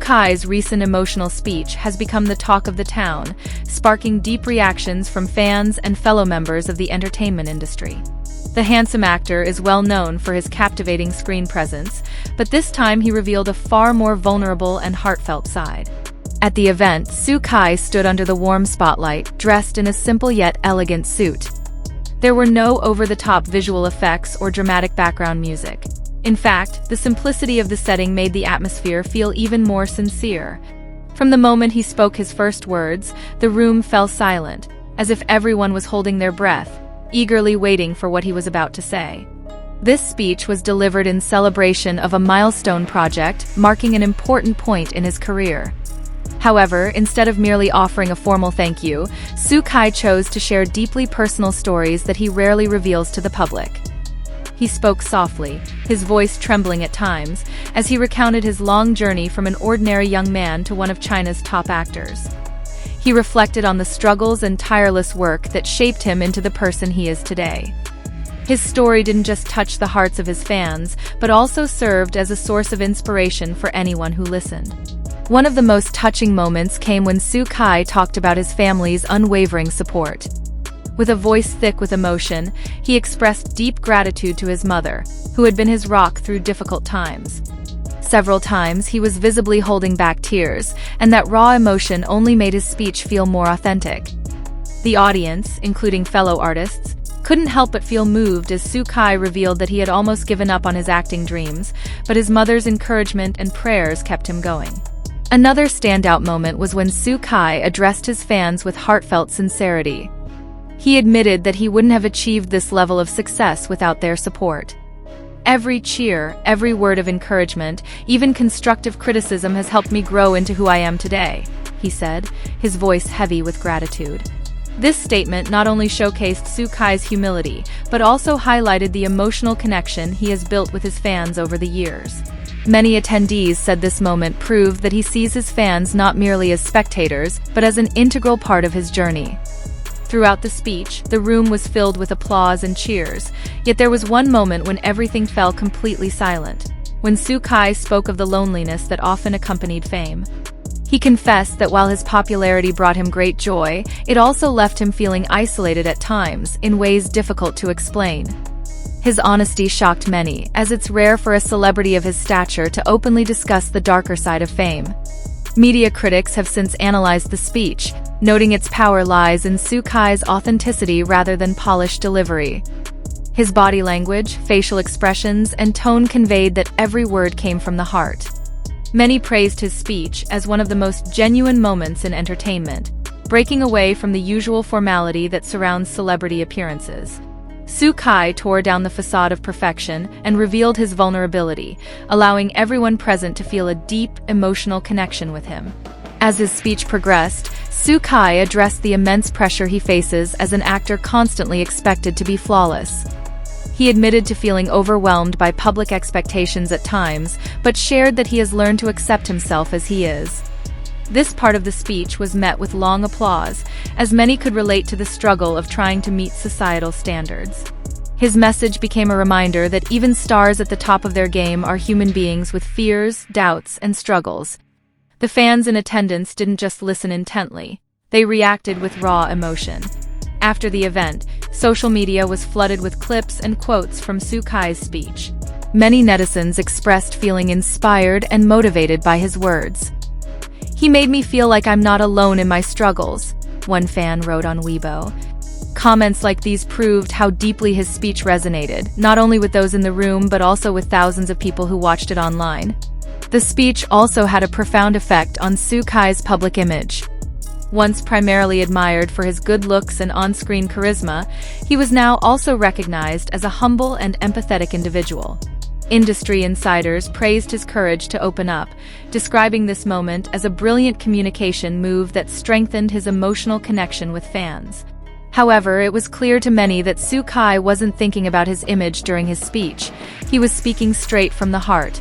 Kai's recent emotional speech has become the talk of the town, sparking deep reactions from fans and fellow members of the entertainment industry. The handsome actor is well known for his captivating screen presence, but this time he revealed a far more vulnerable and heartfelt side. At the event, Kai stood under the warm spotlight, dressed in a simple yet elegant suit. There were no over-the-top visual effects or dramatic background music. In fact, the simplicity of the setting made the atmosphere feel even more sincere. From the moment he spoke his first words, the room fell silent, as if everyone was holding their breath, eagerly waiting for what he was about to say. This speech was delivered in celebration of a milestone project, marking an important point in his career. However, instead of merely offering a formal thank you, Kai chose to share deeply personal stories that he rarely reveals to the public. He spoke softly, his voice trembling at times, as he recounted his long journey from an ordinary young man to one of China's top actors. He reflected on the struggles and tireless work that shaped him into the person he is today. His story didn't just touch the hearts of his fans, but also served as a source of inspiration for anyone who listened. One of the most touching moments came when Kai talked about his family's unwavering support. With a voice thick with emotion, he expressed deep gratitude to his mother, who had been his rock through difficult times. Several times he was visibly holding back tears, and that raw emotion only made his speech feel more authentic. The audience, including fellow artists, couldn't help but feel moved as Kai revealed that he had almost given up on his acting dreams, but his mother's encouragement and prayers kept him going. Another standout moment was when Kai addressed his fans with heartfelt sincerity. He admitted that he wouldn't have achieved this level of success without their support. Every cheer, every word of encouragement, even constructive criticism has helped me grow into who I am today, he said, his voice heavy with gratitude. This statement not only showcased Kai's humility, but also highlighted the emotional connection he has built with his fans over the years. Many attendees said this moment proved that he sees his fans not merely as spectators, but as an integral part of his journey. Throughout the speech, the room was filled with applause and cheers, yet there was one moment when everything fell completely silent, when Kai spoke of the loneliness that often accompanied fame. He confessed that while his popularity brought him great joy, it also left him feeling isolated at times, in ways difficult to explain. His honesty shocked many, as it's rare for a celebrity of his stature to openly discuss the darker side of fame. Media critics have since analyzed the speech, noting its power lies in Kai's authenticity rather than polished delivery. His body language, facial expressions, and tone conveyed that every word came from the heart. Many praised his speech as one of the most genuine moments in entertainment, breaking away from the usual formality that surrounds celebrity appearances. Kai tore down the facade of perfection and revealed his vulnerability, allowing everyone present to feel a deep, emotional connection with him. As his speech progressed, Kai addressed the immense pressure he faces as an actor constantly expected to be flawless. He admitted to feeling overwhelmed by public expectations at times, but shared that he has learned to accept himself as he is. This part of the speech was met with long applause, as many could relate to the struggle of trying to meet societal standards. His message became a reminder that even stars at the top of their game are human beings with fears, doubts, and struggles. The fans in attendance didn't just listen intently, they reacted with raw emotion. After the event, social media was flooded with clips and quotes from Kai's speech. Many netizens expressed feeling inspired and motivated by his words. "He made me feel like I'm not alone in my struggles," one fan wrote on Weibo. Comments like these proved how deeply his speech resonated, not only with those in the room but also with thousands of people who watched it online. The speech also had a profound effect on Kai's public image. Once primarily admired for his good looks and on-screen charisma, he was now also recognized as a humble and empathetic individual. Industry insiders praised his courage to open up, describing this moment as a brilliant communication move that strengthened his emotional connection with fans. However, it was clear to many that Kai wasn't thinking about his image during his speech. He was speaking straight from the heart.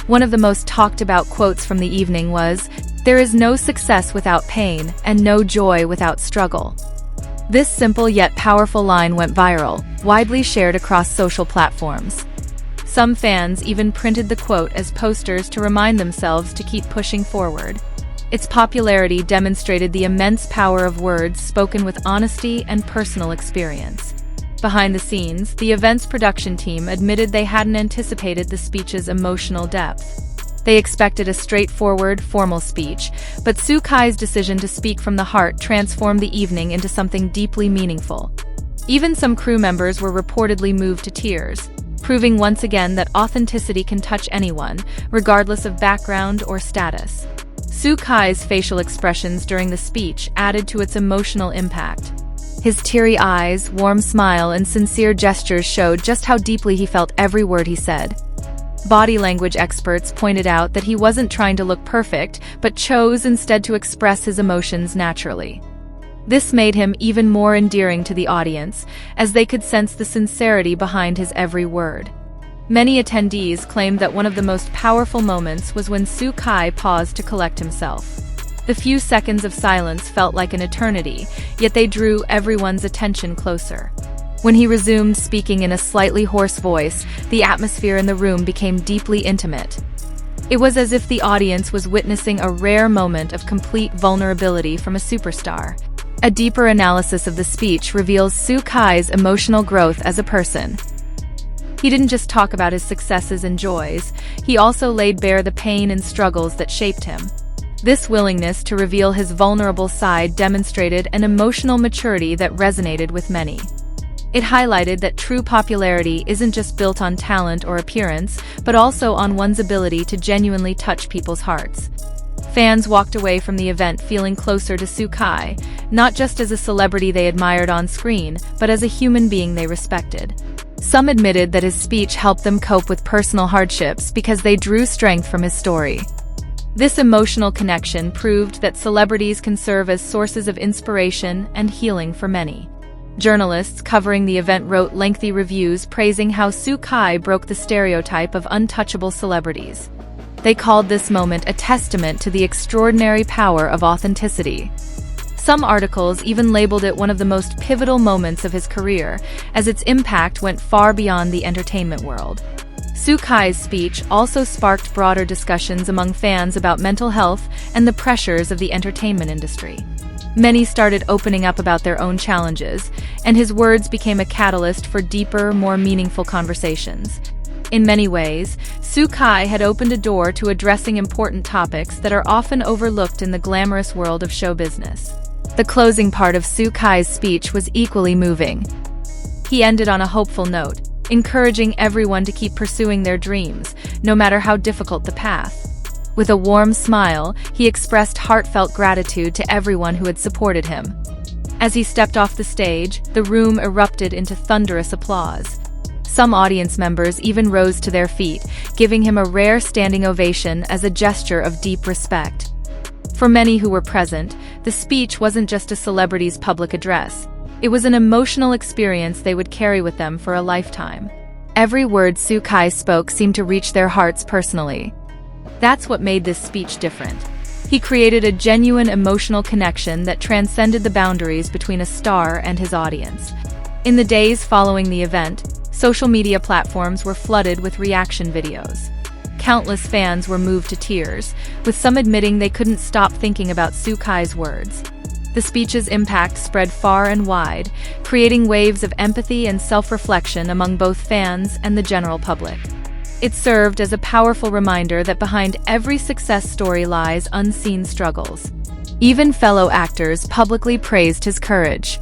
One of the most talked about quotes from the evening was, "There is no success without pain, and no joy without struggle." This simple yet powerful line went viral, widely shared across social platforms. Some fans even printed the quote as posters to remind themselves to keep pushing forward. Its popularity demonstrated the immense power of words spoken with honesty and personal experience. Behind the scenes, the event's production team admitted they hadn't anticipated the speech's emotional depth. They expected a straightforward, formal speech, but Sukai's decision to speak from the heart transformed the evening into something deeply meaningful. Even some crew members were reportedly moved to tears, proving once again that authenticity can touch anyone, regardless of background or status. Sukai's facial expressions during the speech added to its emotional impact. His teary eyes, warm smile, and sincere gestures showed just how deeply he felt every word he said. Body language experts pointed out that he wasn't trying to look perfect, but chose instead to express his emotions naturally. This made him even more endearing to the audience, as they could sense the sincerity behind his every word. Many attendees claimed that one of the most powerful moments was when Sukai paused to collect himself. The few seconds of silence felt like an eternity, yet they drew everyone's attention closer. When he resumed speaking in a slightly hoarse voice, the atmosphere in the room became deeply intimate. It was as if the audience was witnessing a rare moment of complete vulnerability from a superstar. A deeper analysis of the speech reveals Sukai's emotional growth as a person. He didn't just talk about his successes and joys, he also laid bare the pain and struggles that shaped him. This willingness to reveal his vulnerable side demonstrated an emotional maturity that resonated with many. It highlighted that true popularity isn't just built on talent or appearance, but also on one's ability to genuinely touch people's hearts. Fans walked away from the event feeling closer to Sukai, not just as a celebrity they admired on screen, but as a human being they respected. Some admitted that his speech helped them cope with personal hardships because they drew strength from his story. This emotional connection proved that celebrities can serve as sources of inspiration and healing for many. Journalists covering the event wrote lengthy reviews praising how Sukai broke the stereotype of untouchable celebrities. They called this moment a testament to the extraordinary power of authenticity. Some articles even labeled it one of the most pivotal moments of his career, as its impact went far beyond the entertainment world. Sukai's speech also sparked broader discussions among fans about mental health and the pressures of the entertainment industry. Many started opening up about their own challenges, and his words became a catalyst for deeper, more meaningful conversations. In many ways, Sukai had opened a door to addressing important topics that are often overlooked in the glamorous world of show business. The closing part of Sukai's speech was equally moving. He ended on a hopeful note, encouraging everyone to keep pursuing their dreams, no matter how difficult the path. With a warm smile, he expressed heartfelt gratitude to everyone who had supported him. As he stepped off the stage, the room erupted into thunderous applause. Some audience members even rose to their feet, giving him a rare standing ovation as a gesture of deep respect. For many who were present, the speech wasn't just a celebrity's public address. It was an emotional experience they would carry with them for a lifetime. Every word Sukai spoke seemed to reach their hearts personally. That's what made this speech different. He created a genuine emotional connection that transcended the boundaries between a star and his audience. In the days following the event, social media platforms were flooded with reaction videos. Countless fans were moved to tears, with some admitting they couldn't stop thinking about Sukai's words. The speech's impact spread far and wide, creating waves of empathy and self-reflection among both fans and the general public. It served as a powerful reminder that behind every success story lies unseen struggles. Even fellow actors publicly praised his courage.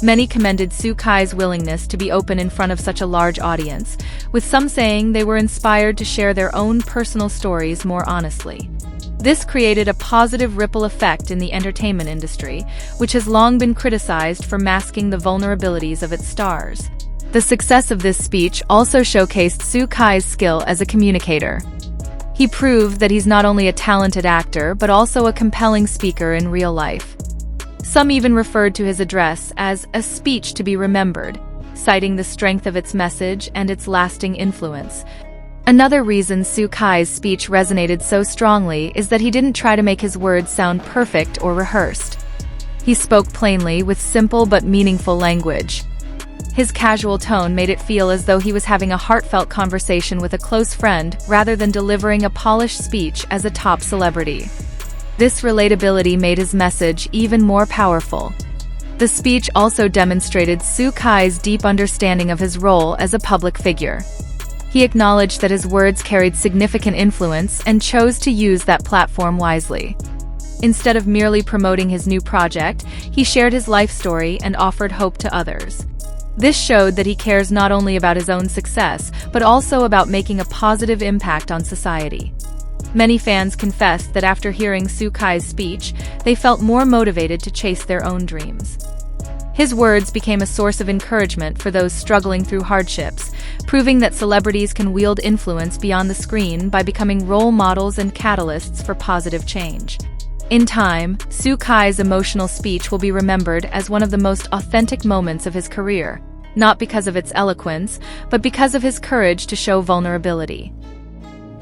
Many commended Sukai's willingness to be open in front of such a large audience, with some saying they were inspired to share their own personal stories more honestly. This created a positive ripple effect in the entertainment industry, which has long been criticized for masking the vulnerabilities of its stars. The success of this speech also showcased Sukai's skill as a communicator. He proved that he's not only a talented actor, but also a compelling speaker in real life. Some even referred to his address as a speech to be remembered, citing the strength of its message and its lasting influence. Another reason Sukai's speech resonated so strongly is that he didn't try to make his words sound perfect or rehearsed. He spoke plainly with simple but meaningful language. His casual tone made it feel as though he was having a heartfelt conversation with a close friend rather than delivering a polished speech as a top celebrity. This relatability made his message even more powerful. The speech also demonstrated Sue Kai's deep understanding of his role as a public figure. He acknowledged that his words carried significant influence and chose to use that platform wisely. Instead of merely promoting his new project, he shared his life story and offered hope to others. This showed that he cares not only about his own success, but also about making a positive impact on society. Many fans confessed that after hearing Sue Kai's speech, they felt more motivated to chase their own dreams. His words became a source of encouragement for those struggling through hardships, proving that celebrities can wield influence beyond the screen by becoming role models and catalysts for positive change. In time, Sue Kai's emotional speech will be remembered as one of the most authentic moments of his career, not because of its eloquence, but because of his courage to show vulnerability.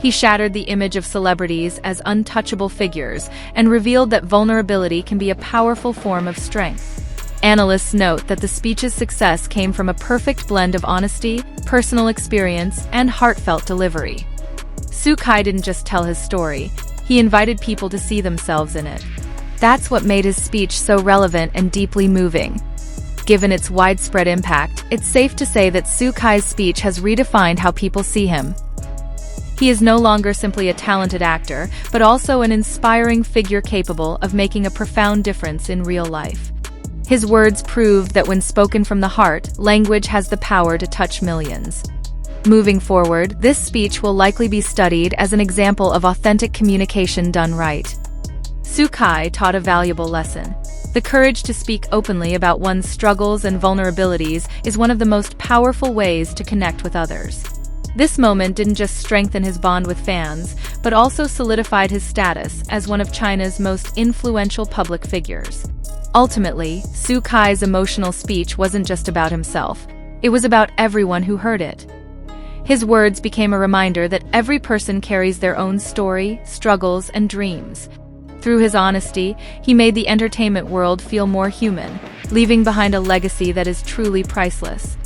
He shattered the image of celebrities as untouchable figures and revealed that vulnerability can be a powerful form of strength. Analysts note that the speech's success came from a perfect blend of honesty, personal experience, and heartfelt delivery. Sue Kai didn't just tell his story, he invited people to see themselves in it. That's what made his speech so relevant and deeply moving. Given its widespread impact, it's safe to say that Sue Kai's speech has redefined how people see him. He is no longer simply a talented actor, but also an inspiring figure capable of making a profound difference in real life. His words proved that when spoken from the heart, language has the power to touch millions. Moving forward, this speech will likely be studied as an example of authentic communication done right. Sue Kai taught a valuable lesson. The courage to speak openly about one's struggles and vulnerabilities is one of the most powerful ways to connect with others. This moment didn't just strengthen his bond with fans, but also solidified his status as one of China's most influential public figures. Ultimately, Sue Kai's emotional speech wasn't just about himself. It was about everyone who heard it. His words became a reminder that every person carries their own story, struggles, and dreams. Through his honesty, he made the entertainment world feel more human, leaving behind a legacy that is truly priceless.